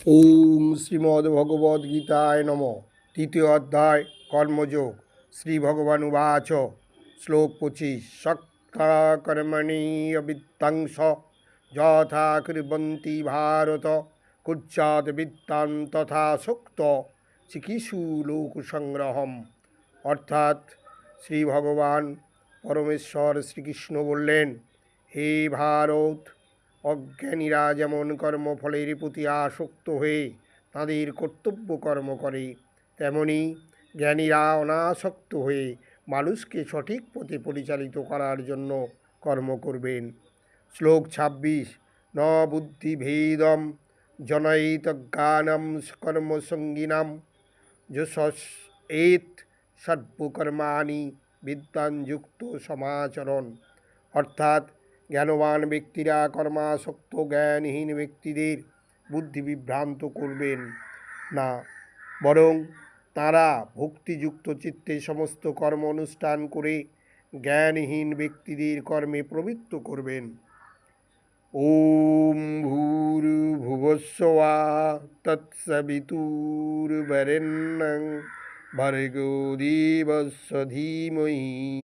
ওম শ্রীমদ্ভগবদ্গীতায় নম। তৃতীয় অধ্যায় কর্মযোগ। শ্রী ভগবান উবাচ। শ্লোক 25। শক্তা কর্মণি অবিদ্যাংস যথা কুর্বন্তি ভারত কুর্যাৎ বিদ্যান তথা সুক্ত চিকিৎসু লোক সংগ্রহম। অর্থাৎ শ্রী ভগবান পরমেশ্বর শ্রীকৃষ্ণ বললেন, হে ভারত, অজ্ঞানীরা যেমন কর্মফলের প্রতি আসক্ত হয়ে তাদের কর্তব্য কর্ম করে, তেমনি জ্ঞানীরা অনাসক্ত হয়ে মানুষকে সঠিক পথে পরিচালিত করার জন্য কর্ম করবেন। শ্লোক 26। ন বুদ্ধিভেদম জনয়িত জ্ঞানম কর্মসঙ্গিনাম যশস্যেত সর্বকর্মাণি বিদ্যানযুক্ত সমাচরণ। অর্থাৎ জ্ঞানবান ব্যক্তিরা কর্মাসক্ত জ্ঞানহীন ব্যক্তিদের বুদ্ধি বিভ্রান্ত করবেন না, বরং তাঁরা ভক্তিযুক্ত চিত্তে সমস্ত কর্ম অনুষ্ঠান করে জ্ঞানহীন ব্যক্তিদের কর্মে প্রবৃত্ত করবেন। ওম ভূর্ভুবস্সুঃ তৎসবিতুর্বরেণ্যং ভর্গো দেবস্য ধীমহি